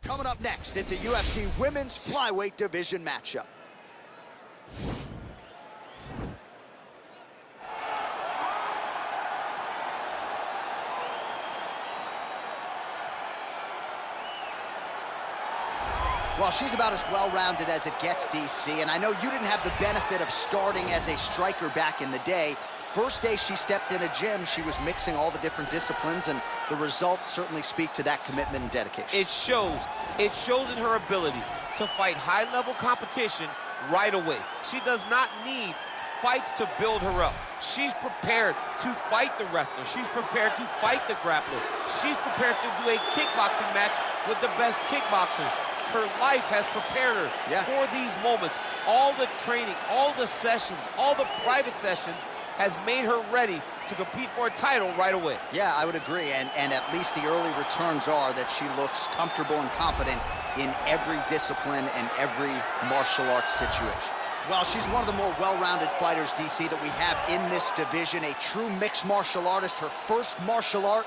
Coming up next, it's a UFC Women's Flyweight Division matchup. Well, she's about as well-rounded as it gets, DC, and I know you didn't have the benefit of starting as a striker back in the day. First day she stepped in a gym, she was mixing all the different disciplines, and the results certainly speak to that commitment and dedication. It shows. It shows in her ability to fight high-level competition right away. She does not need fights to build her up. She's prepared to fight the wrestler. She's prepared to fight the grappler. She's prepared to do a kickboxing match with the best kickboxers. Her life has prepared her for these moments. All the training, all the sessions, all the private sessions has made her ready to compete for a title right away. Yeah, I would agree, and at least the early returns are that she looks comfortable and confident in every discipline and every martial arts situation. Well, she's one of the more well-rounded fighters, DC, that we have in this division, a true mixed martial artist. Her first martial art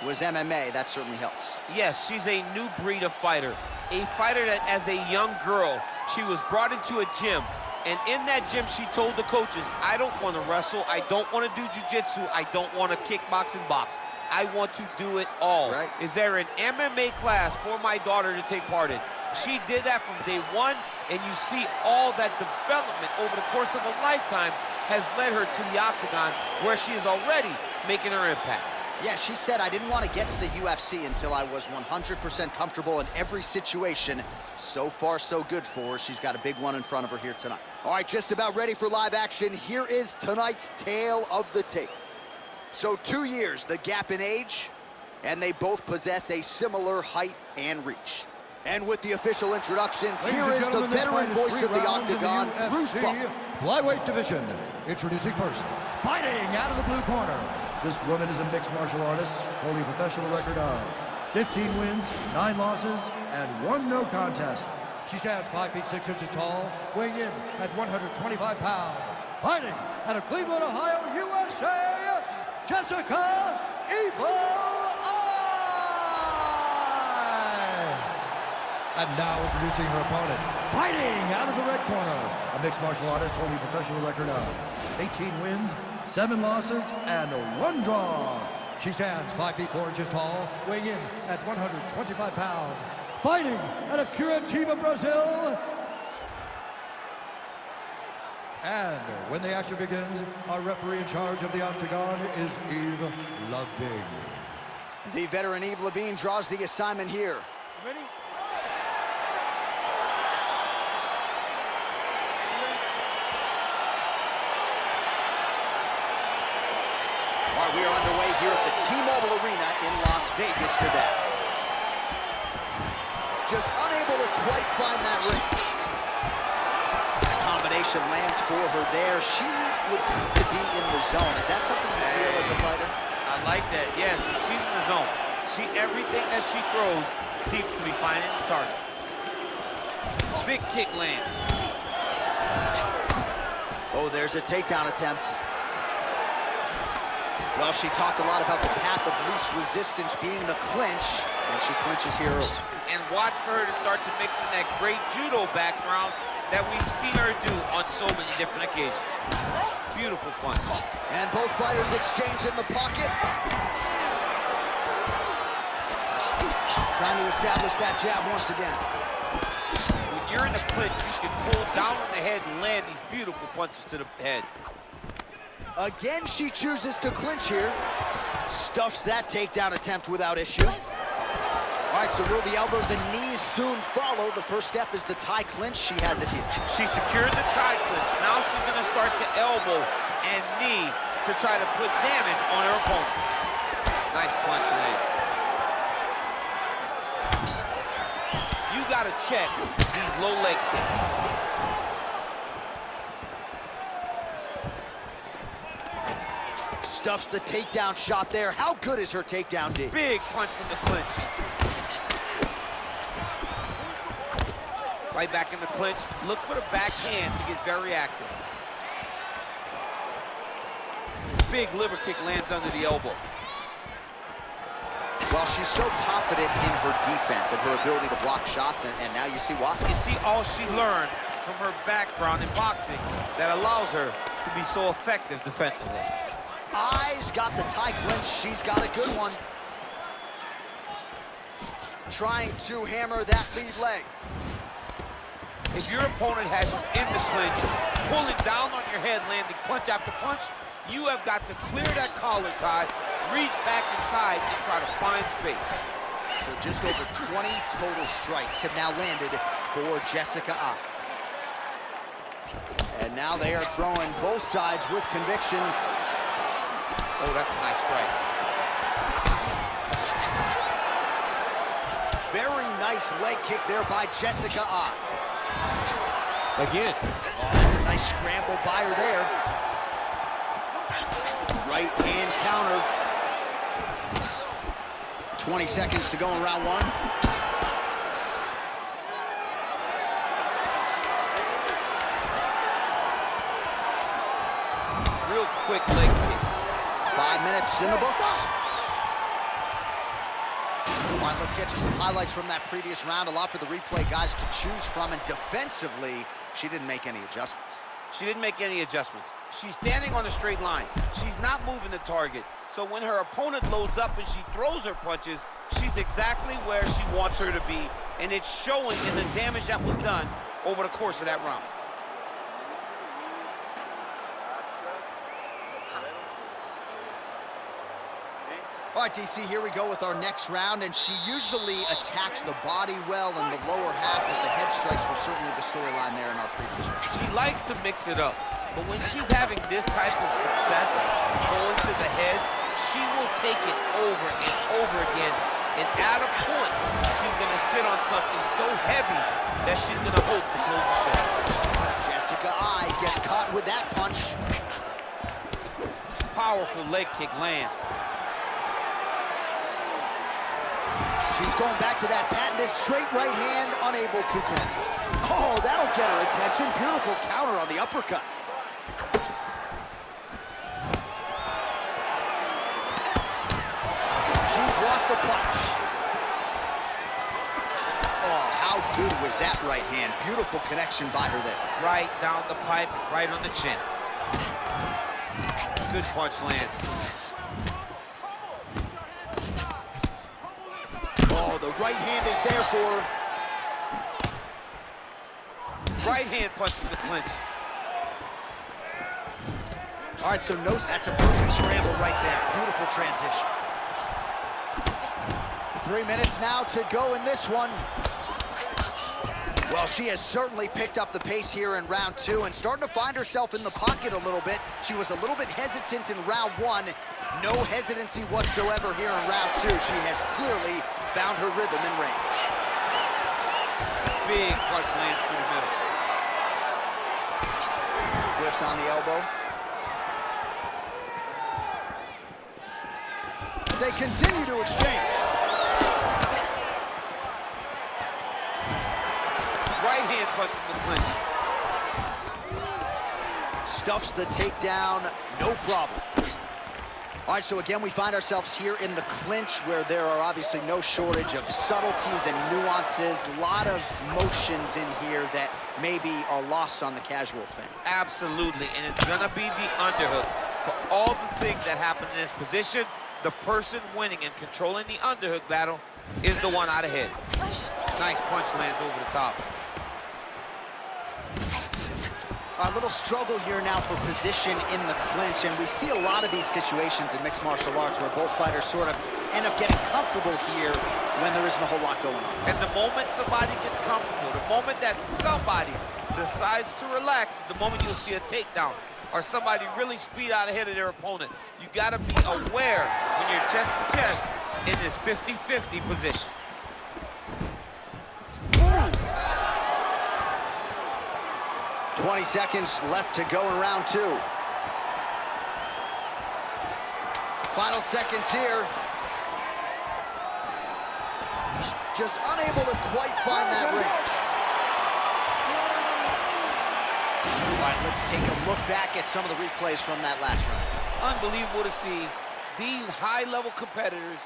was MMA. That certainly helps. Yes, she's a new breed of fighter. A fighter that, as a young girl, she was brought into a gym. And in that gym, she told the coaches, I don't want to wrestle. I don't want to do jiu-jitsu. I don't want to kickbox and box. I want to do it all. Right. Is there an MMA class for my daughter to take part in? She did that from day one, and you see all that development over the course of a lifetime has led her to the octagon, where she is already making her impact. Yeah, she said, I didn't want to get to the UFC until I was 100% comfortable in every situation. So far, so good for her. She's got a big one in front of her here tonight. All right, just about ready for live action. Here is tonight's tale of the tape. So 2 years, the gap in age, and they both possess a similar height and reach. And with the official introductions, here is the veteran voice of the Octagon, Bruce Buffer. Flyweight division. Introducing first, fighting out of the blue corner. This woman is a mixed martial artist, holding a professional record of 15 wins, 9 losses, and 1 no contest. She stands 5 feet 6 inches tall, weighing in at 125 pounds. Fighting out of Cleveland, Ohio, USA, Jessica Ай! And now introducing her opponent, fighting out of the red corner, a mixed martial artist holding a professional record of 18 wins, 7 losses, and 1 draw. She stands 5 feet 4 inches tall, weighing in at 125 pounds. Fighting out of Curitiba, Brazil. And when the action begins, our referee in charge of the Octagon is Eve Levine. The veteran Eve Levine draws the assignment here. Ready? All right, we are underway here at the T-Mobile Arena in Las Vegas, Nevada. Just unable to quite find that range. This combination lands for her there. She would seem to be in the zone. Is that something you feel as a fighter? I like that, yes. She's in the zone. Everything that she throws seems to be finding its target. Big kick lands. Oh, there's a takedown attempt. Well, she talked a lot about the path of least resistance being the clinch, and she clinches here early. And watch for her to start to mix in that great judo background that we've seen her do on so many different occasions. Beautiful punch. And both fighters exchange in the pocket. Trying to establish that jab once again. When you're in the clinch, you can pull down on the head and land these beautiful punches to the head. Again, she chooses to clinch here. Stuffs that takedown attempt without issue. All right, so will the elbows and knees soon follow? The first step is the tie clinch. She has it here. She secured the tie clinch. Now she's going to start to elbow and knee to try to put damage on her opponent. Nice punch there. You got to check these low leg kicks. Stuffs the takedown shot there. How good is her takedown D? Big punch from the clinch. Right back in the clinch. Look for the backhand to get very active. Big liver kick lands under the elbow. Well, she's so confident in her defense and her ability to block shots, and now you see why. You see all she learned from her background in boxing that allows her to be so effective defensively. Ai's got the tie clinch. She's got a good one. Trying to hammer that lead leg. If your opponent has you in the clinch, pulling down on your head, landing punch after punch, you have got to clear that collar tie, reach back inside, and try to find space. So just over 20 total strikes have now landed for Jessica Ai. And now they are throwing both sides with conviction. Oh, that's a nice strike. Very nice leg kick there by Jessica Ai. Again. Oh, that's a nice scramble by her there. Right hand counter. 20 seconds to go in round one. Real quick leg kick. 5 minutes in the books. All right, let's get you some highlights from that previous round. A lot for the replay guys to choose from, and defensively, she didn't make any adjustments. She didn't make any adjustments. She's standing on a straight line. She's not moving the target. So when her opponent loads up and she throws her punches, she's exactly where she wants her to be, and it's showing in the damage that was done over the course of that round. All right, DC, here we go with our next round, and she usually attacks the body well in the lower half, but the head strikes were certainly the storyline there in our previous round. She likes to mix it up, but when she's having this type of success going to the head, she will take it over and over again, and at a point, she's gonna sit on something so heavy that she's gonna hope to close the show. Jessica Ai gets caught with that punch. Powerful leg kick lands. She's going back to that patented straight right hand, unable to connect. Oh, that'll get her attention. Beautiful counter on the uppercut. She blocked the punch. Oh, how good was that right hand? Beautiful connection by her there. Right down the pipe, right on the chin. Good punch lands. Oh, the right hand is there for her. Right hand punch to the clinch. All right, so that's a perfect scramble right there. Beautiful transition. 3 minutes now to go in this one. Well, she has certainly picked up the pace here in round two and starting to find herself in the pocket a little bit. She was a little bit hesitant in round one. No hesitancy whatsoever here in round two. She has clearly found her rhythm and range. Big punch lands through the middle. Whiffs on the elbow. They continue to exchange. Right hand punch to the clinch. Stuffs the takedown, no problem. All right, so again, we find ourselves here in the clinch where there are obviously no shortage of subtleties and nuances. A lot of motions in here that maybe are lost on the casual fan. Absolutely, and it's gonna be the underhook. For all the things that happen in this position, the person winning and controlling the underhook battle is the one out ahead. Nice punch lands over the top. A little struggle here now for position in the clinch, and we see a lot of these situations in mixed martial arts where both fighters sort of end up getting comfortable here when there isn't a whole lot going on. And the moment somebody gets comfortable, the moment that somebody decides to relax, the moment you'll see a takedown or somebody really speed out ahead of their opponent. You gotta be aware when you're chest to chest in this 50-50 position. 20 seconds left to go in round two. Final seconds here. Just unable to quite find that range. All right, let's take a look back at some of the replays from that last round. Unbelievable to see these high-level competitors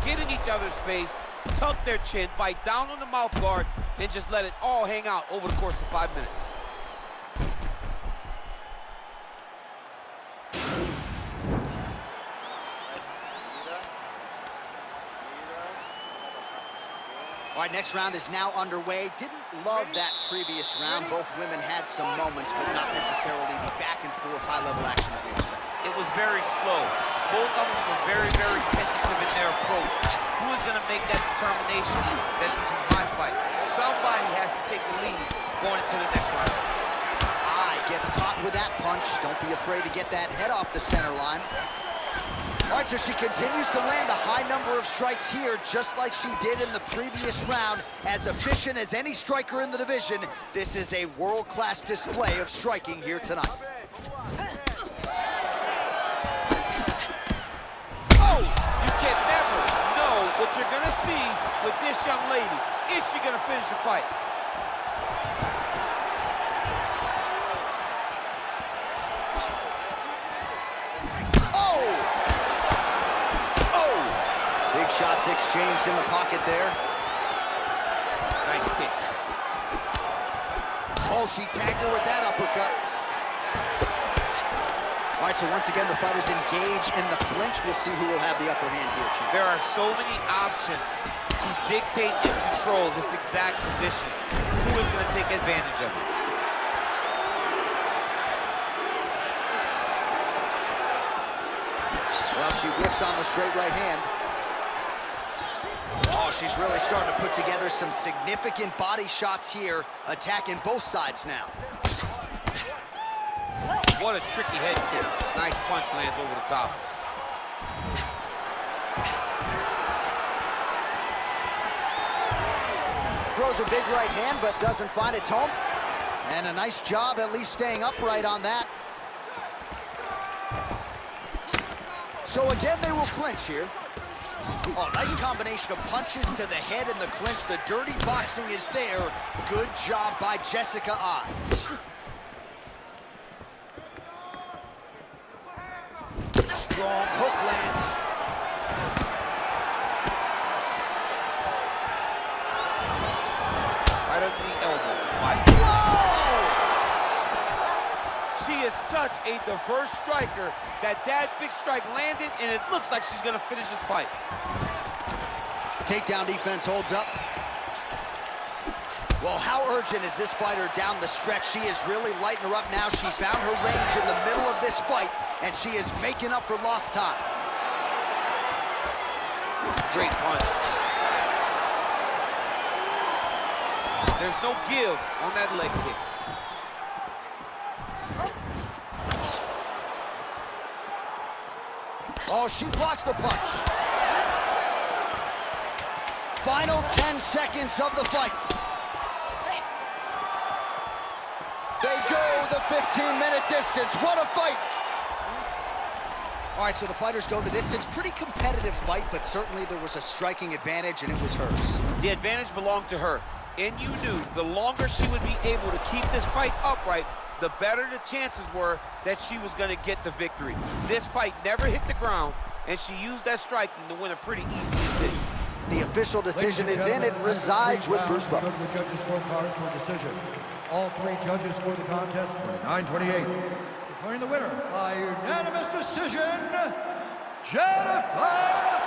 get in each other's face, tuck their chin, bite down on the mouth guard, and just let it all hang out over the course of 5 minutes. All right, next round is now underway. Didn't love that previous round. Both women had some moments, but not necessarily the back-and-forth high-level action that we expect. It was very slow. Both of them were very, very tentative in their approach. Who is going to make that determination that this is my fight? Somebody has to take the lead going into the next round. Ai gets caught with that punch. Don't be afraid to get that head off the center line. All right, so she continues to land a high number of strikes here, just like she did in the previous round. As efficient as any striker in the division, this is a world-class display of striking here tonight. Oh, you can never know what you're going to see with this young lady. Is she going to finish the fight? Shots exchanged in the pocket there. Nice kick. Oh, she tagged her with that uppercut. All right, so once again, the fighters engage in the clinch. We'll see who will have the upper hand here, champ. There are so many options to dictate and control this exact position. Who is going to take advantage of it? Well, she whiffs on the straight right hand. Oh, she's really starting to put together some significant body shots here, attacking both sides now. What a tricky head kick. Nice punch lands over the top. Throws a big right hand, but doesn't find its home. And a nice job at least staying upright on that. So again, they will clinch here. Oh, nice combination of punches to the head and the clinch. The dirty boxing is there. Good job by Jessica Ai. Strong hook lands. Right under the elbow. Whoa! She is such a diverse striker that big strike landed, and it looks like she's going to finish this fight. Takedown defense holds up. Well, how urgent is this fighter down the stretch? She is really lighting her up now. She found her range in the middle of this fight, and she is making up for lost time. Great punch. There's no give on that leg kick. Oh, she blocks the punch. Final 10 seconds of the fight. They go the 15-minute distance. What a fight! All right, so the fighters go the distance. Pretty competitive fight, but certainly there was a striking advantage, and it was hers. The advantage belonged to her, and you knew the longer she would be able to keep this fight upright, the better the chances were that she was going to get the victory. This fight never hit the ground, and she used that striking to win a pretty easy decision. The official decision is in. It resides with Bruce Buffer. Go to the judges' scorecards for a decision. All three judges scored the contest 29-28. Declaring the winner by unanimous decision, Jennifer Майя!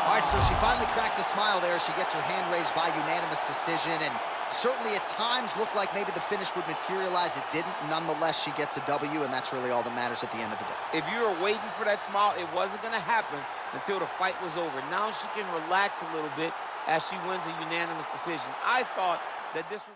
All right, so she finally cracks a smile there. She gets her hand raised by unanimous decision, and certainly at times looked like maybe the finish would materialize. It didn't. Nonetheless, she gets a W, and that's really all that matters at the end of the day. If you were waiting for that smile, it wasn't going to happen until the fight was over. Now she can relax a little bit as she wins a unanimous decision. I thought that this was...